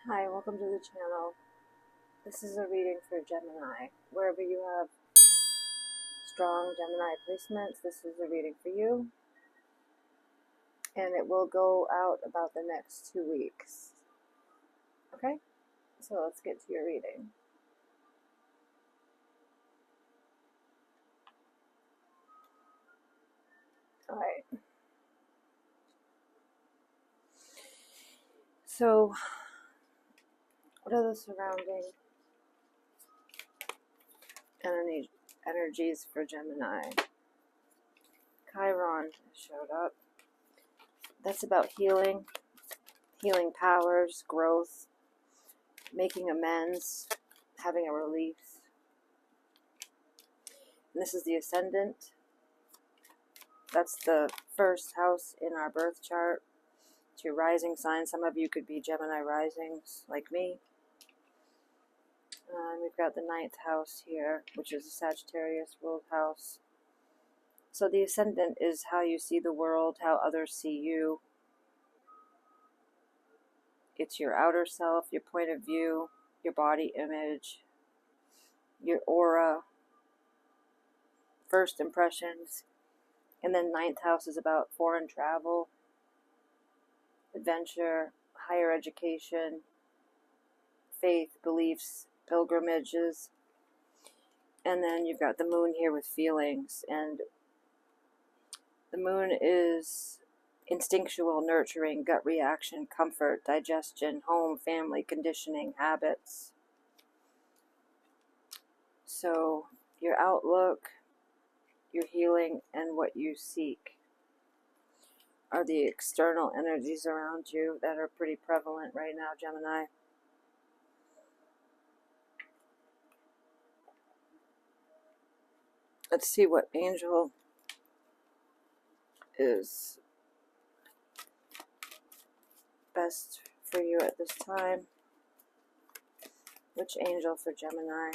Hi, welcome to the channel. This is a reading for Gemini. Wherever you have strong Gemini placements, this is a reading for you. And it will go out about the next 2 weeks. Okay? So let's get to your reading. Alright. So, what are the surrounding energies for Gemini? Chiron showed up. That's about healing powers, growth, making amends, having a release. And this is the ascendant. That's the first house in our birth chart. It's your rising sign. Some of you could be Gemini risings, like me. And we've got the 9th house here, which is a Sagittarius ruled house. So the ascendant is how you see the world, how others see you. It's your outer self, your point of view, your body image, your aura, first impressions. And then 9th house is about foreign travel, adventure, higher education, faith, beliefs, pilgrimages. And then you've got the moon here with feelings. And the moon is instinctual, nurturing, gut reaction, comfort, digestion, home, family, conditioning, habits. So your outlook, your healing, and what you seek are the external energies around you that are pretty prevalent right now, Gemini. Let's see what angel is best for you at this time. Which angel for Gemini?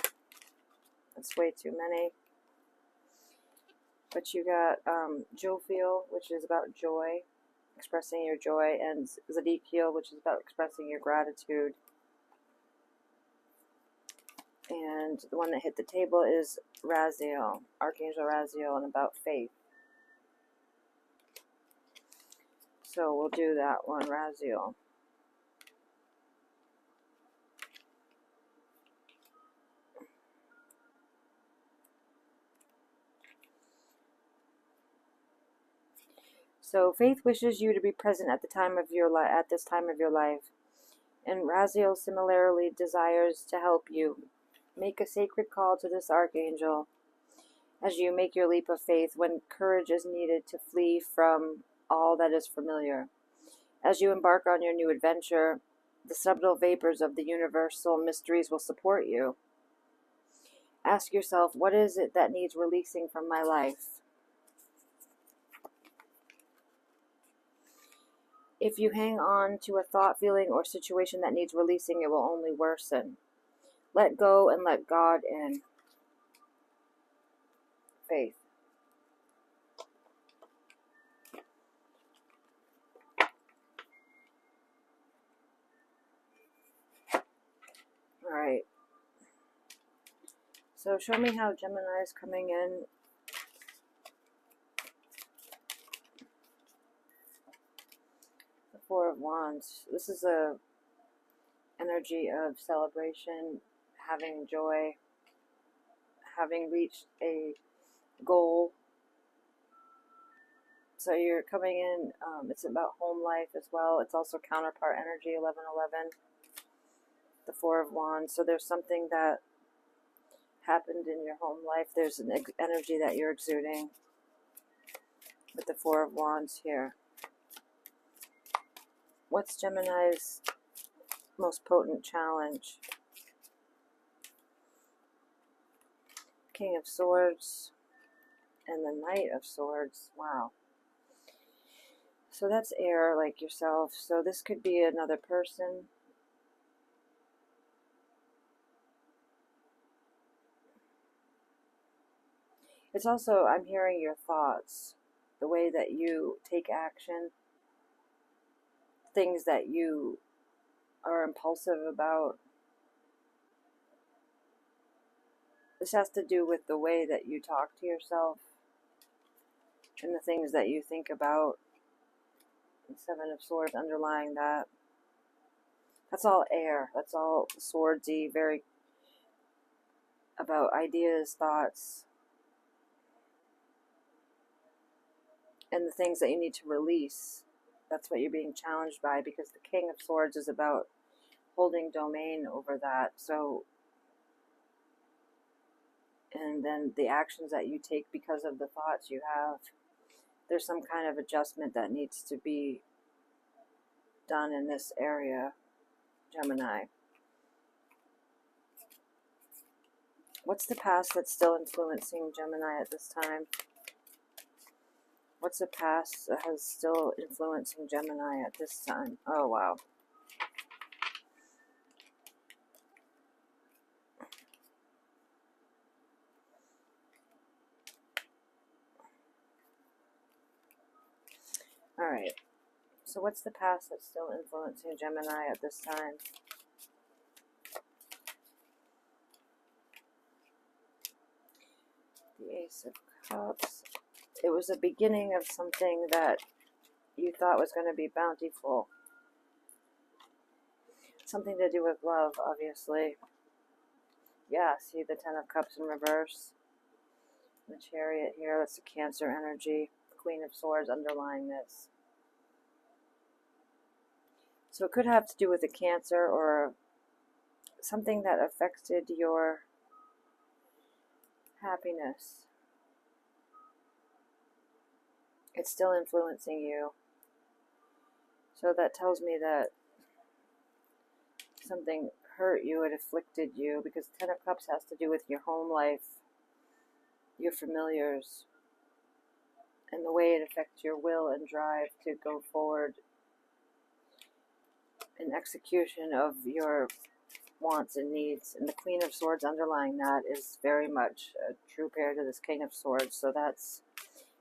That's way too many. But you got Jophiel, which is about joy, expressing your joy, and Zadkiel, which is about expressing your gratitude. And the one that hit the table is Raziel, Archangel Raziel, and about faith. So we'll do that one, Raziel. So faith wishes you to be present at the time of your at this time of your life, and Raziel similarly desires to help you. Make a sacred call to this archangel as you make your leap of faith when courage is needed to flee from all that is familiar. As you embark on your new adventure, the subtle vapors of the universal mysteries will support you. Ask yourself, what is it that needs releasing from my life? If you hang on to a thought, feeling, or situation that needs releasing, it will only worsen. Let go and let God in. Faith. Alright. So show me how Gemini is coming in. The Four of Wands. This is a energy of celebration, having joy, having reached a goal. So you're coming in, it's about home life as well. It's also counterpart energy, 1111, the Four of Wands. So there's something that happened in your home life. There's an energy that you're exuding with the Four of Wands here. What's Gemini's most potent challenge? King of Swords and the Knight of Swords. Wow. So that's air, like yourself. So this could be another person. It's also, I'm hearing your thoughts, the way that you take action, things that you are impulsive about. This has to do with the way that you talk to yourself and the things that you think about. And Seven of Swords underlying that. That's all air. That's all swordsy, very about ideas, thoughts, and the things that you need to release. That's what you're being challenged by, because the King of Swords is about holding domain over that. So, and then the actions that you take because of the thoughts you have, there's some kind of adjustment that needs to be done in this area, Gemini. What's the past that's still influencing Gemini at this time? What's the past that has still influencing Gemini at this time? Oh, wow. All right. So what's the past that's still influencing Gemini at this time? The Ace of Cups. It was a beginning of something that you thought was going to be bountiful. Something to do with love, obviously. Yeah, see the Ten of Cups in reverse. The Chariot here, that's the Cancer energy. Queen of Swords underlying this. So it could have to do with a Cancer or something that affected your happiness. It's still influencing you. So that tells me that something hurt you, it afflicted you, because Ten of Cups has to do with your home life, your familiars, and the way it affects your will and drive to go forward in execution of your wants and needs. And the Queen of Swords underlying that is very much a true pair to this King of Swords. So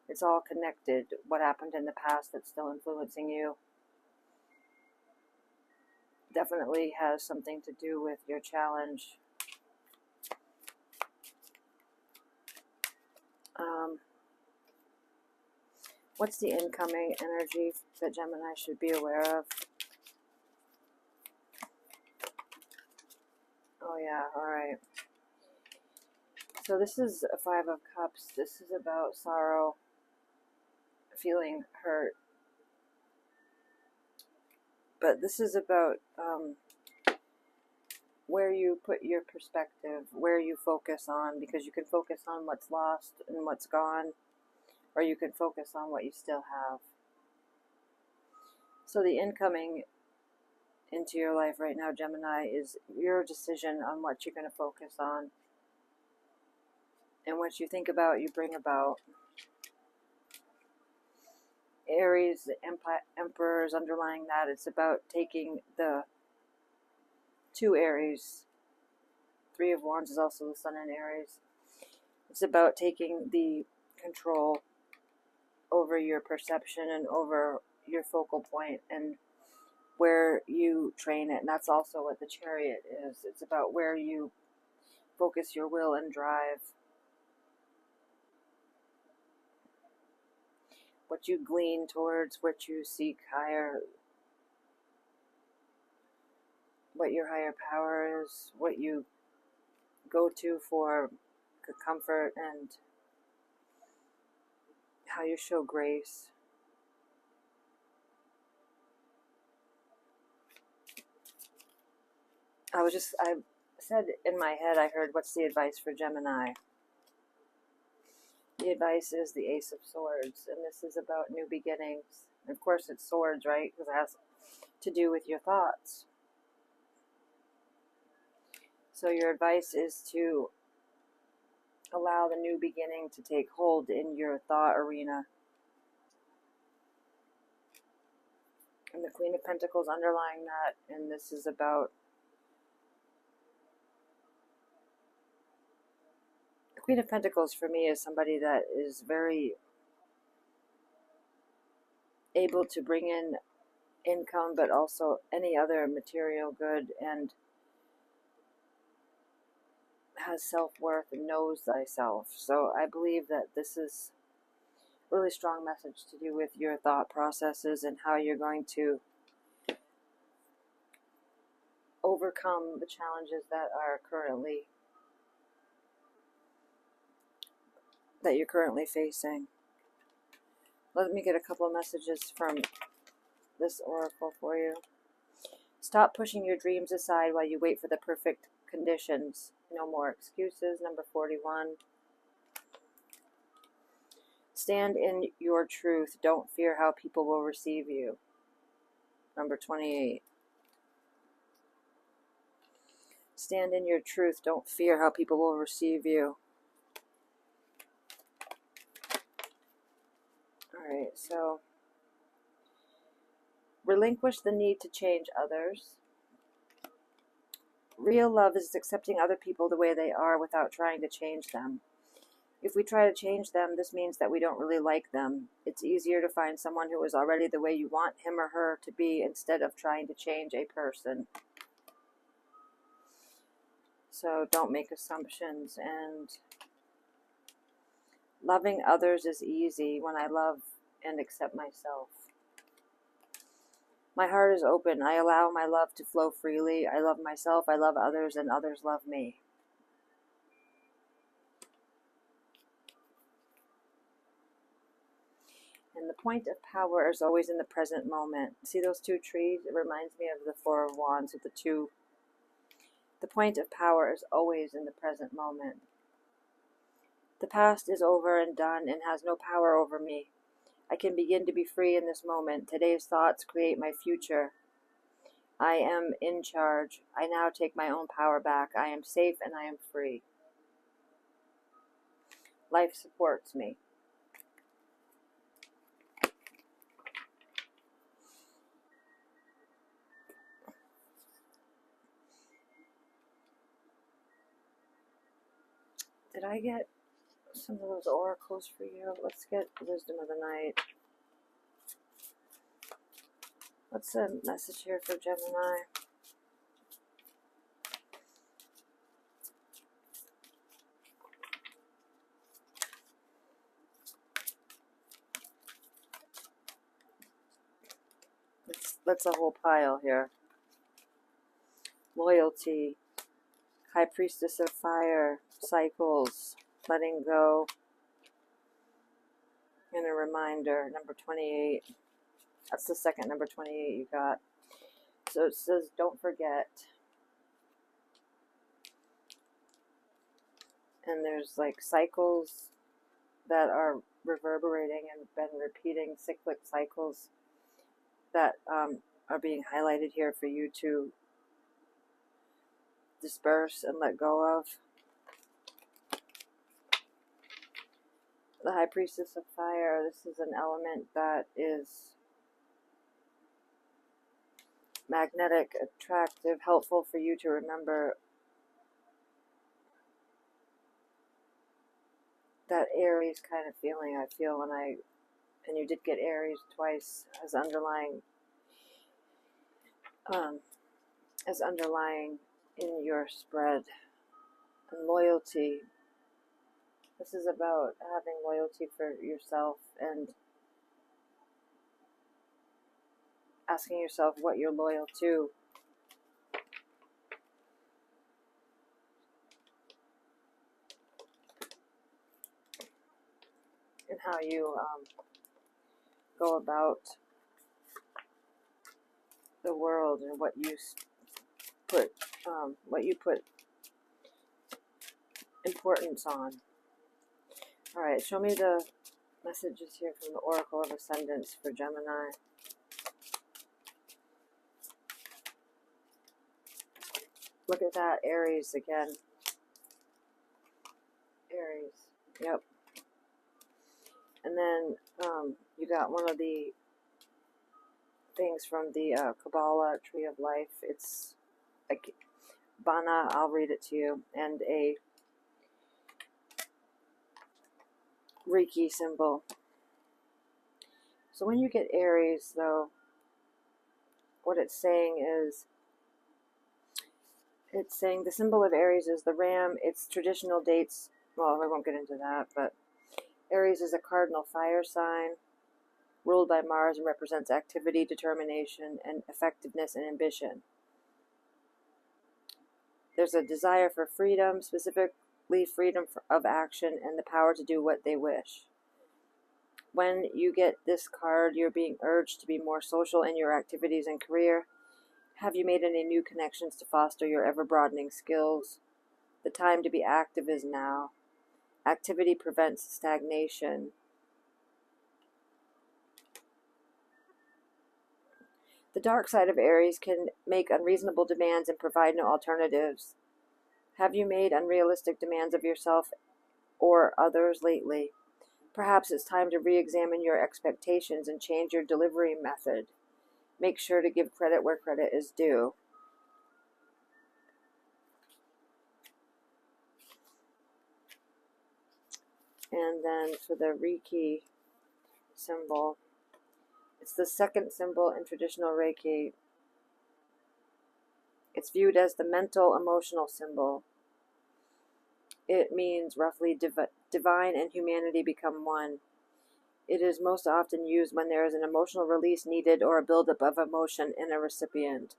it's all connected. What happened in the past that's still influencing you definitely has something to do with your challenge. What's the incoming energy that Gemini should be aware of? Oh yeah, alright. So this is a Five of Cups. This is about sorrow, feeling hurt. But this is about where you put your perspective, where you focus on, because you can focus on what's lost and what's gone, or you can focus on what you still have. So the incoming into your life right now, Gemini, is your decision on what you're going to focus on. And what you think about, you bring about. Aries, the Emperor is underlying that. It's about taking the two Aries. Three of Wands is also the Sun in Aries. It's about taking the control over your perception and over your focal point and where you train it. And that's also what the Chariot is. It's about where you focus your will and drive. What you glean towards, what you seek higher, what your higher power is, what you go to for comfort, and how you show grace. I said in my head, I heard, what's the advice for Gemini? The advice is the Ace of Swords, and this is about new beginnings. Of course, it's swords, right? Because it has to do with your thoughts. So your advice is to allow the new beginning to take hold in your thought arena. And the Queen of Pentacles underlying that, and this is about the Queen of Pentacles for me is somebody that is very able to bring in income, but also any other material good, and has self-worth and knows thyself. So I believe that this is a really strong message to do with your thought processes and how you're going to overcome the challenges that you're currently facing. Let me get a couple of messages from this oracle for you. Stop pushing your dreams aside while you wait for the perfect conditions. No more excuses. Number 41. Stand in your truth. Don't fear how people will receive you. Number 28. Stand in your truth. Don't fear how people will receive you. Alright, so relinquish the need to change others. Real love is accepting other people the way they are without trying to change them. If we try to change them, this means that we don't really like them. It's easier to find someone who is already the way you want him or her to be instead of trying to change a person. So don't make assumptions. And loving others is easy when I love and accept myself. My heart is open. I allow my love to flow freely. I love myself, I love others, and others love me. And the point of power is always in the present moment. See those two trees? It reminds me of the Four of Wands with the two. The point of power is always in the present moment. The past is over and done and has no power over me. I can begin to be free in this moment. Today's thoughts create my future. I am in charge. I now take my own power back. I am safe and I am free. Life supports me. Did I get some of those oracles for you? Let's get wisdom of the night. What's the message here for Gemini? That's a whole pile here. Loyalty, High Priestess of Fire, cycles, letting go, and a reminder, number 28. That's the second number 28 you got. So it says, don't forget. And there's like cycles that are reverberating and been repeating, cyclic cycles that are being highlighted here for you to disperse and let go of. The High Priestess of Fire, this is an element that is magnetic, attractive, helpful for you to remember that Aries kind of feeling I feel when and you did get Aries twice as underlying in your spread. And loyalty. This is about having loyalty for yourself and asking yourself what you're loyal to. And how you go about the world and what you put importance on. All right, show me the messages here from the Oracle of Ascendance for Gemini. Look at that, Aries again. Aries, yep. And then you got one of the things from the Kabbalah Tree of Life. It's like Bana, I'll read it to you, and a Reiki symbol. So when you get Aries, though, what it's saying is, it's saying the symbol of Aries is the ram. Its traditional dates, well, I won't get into that, but Aries is a cardinal fire sign ruled by Mars and represents activity, determination, and effectiveness and ambition. There's a desire for freedom, specifically freedom of action and the power to do what they wish. When you get this card, you're being urged to be more social in your activities and career. Have you made any new connections to foster your ever-broadening skills? The time to be active is now. Activity prevents stagnation. The dark side of Aries can make unreasonable demands and provide no alternatives. Have you made unrealistic demands of yourself or others lately? Perhaps it's time to re-examine your expectations and change your delivery method. Make sure to give credit where credit is due. And then for the Reiki symbol, it's the second symbol in traditional Reiki. It's viewed as the mental emotional symbol. It means roughly divine and humanity become one. It is most often used when there is an emotional release needed or a buildup of emotion in a recipient.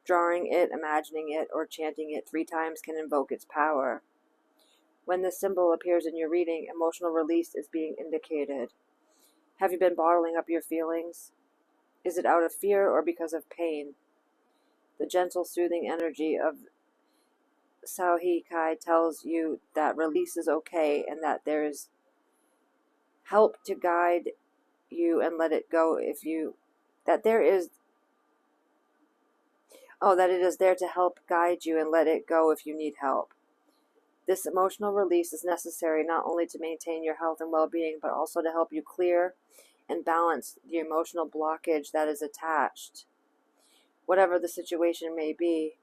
Drawing it, imagining it, or chanting it 3 times can invoke its power. When this symbol appears in your reading, emotional release is being indicated. Have you been bottling up your feelings? Is it out of fear or because of pain? The gentle, soothing energy of Sauhi Kai tells you that release is okay and that there is help to guide you and let it go if you, that it is there to help guide you and let it go if you need help. This emotional release is necessary not only to maintain your health and well-being, but also to help you clear and balance the emotional blockage that is attached. Whatever the situation may be,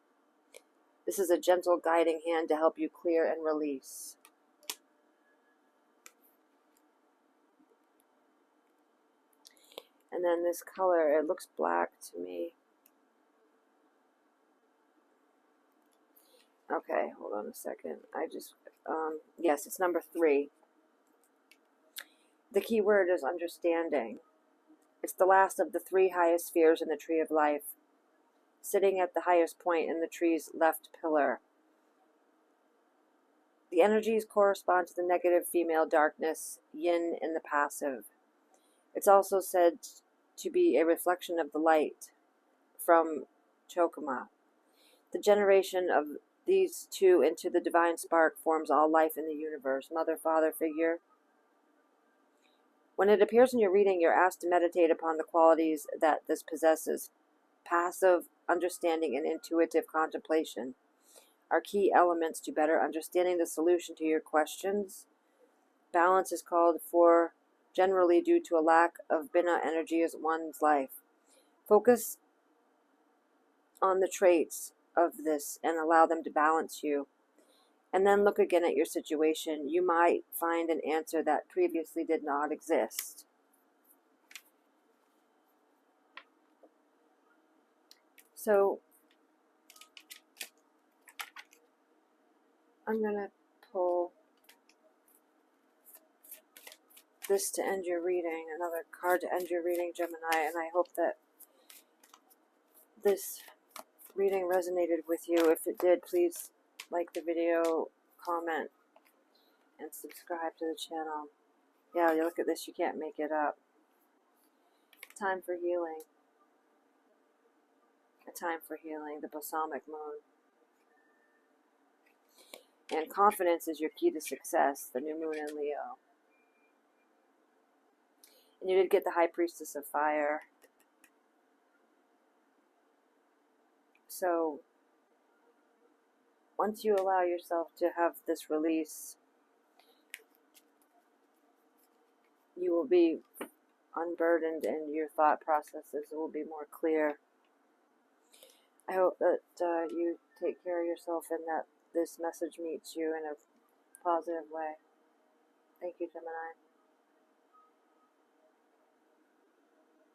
this is a gentle guiding hand to help you clear and release. And then this color, it looks black to me. Okay, hold on a second. Yes, it's number 3. The key word is understanding. It's the last of the 3 highest spheres in the tree of life, sitting at the highest point in the tree's left pillar. The energies correspond to the negative female darkness, yin in the passive. It's also said to be a reflection of the light from Chokama. The generation of these 2 into the divine spark forms all life in the universe. Mother-father figure. When it appears in your reading, you're asked to meditate upon the qualities that this possesses. Passive understanding and intuitive contemplation are key elements to better understanding the solution to your questions. Balance is called for generally due to a lack of Binah energy in one's life. Focus on the traits of this and allow them to balance you. And then look again at your situation. You might find an answer that previously did not exist. So I'm going to pull this to end your reading, another card to end your reading, Gemini, and I hope that this reading resonated with you. If it did, please like the video, comment, and subscribe to the channel. Yeah, you look at this, you can't make it up. Time for healing. A time for healing, the balsamic moon. And confidence is your key to success, the new moon in Leo. And you did get the High Priestess of Fire. So, once you allow yourself to have this release, you will be unburdened and your thought processes will be more clear. I hope that you take care of yourself and that this message meets you in a positive way. Thank you, Gemini.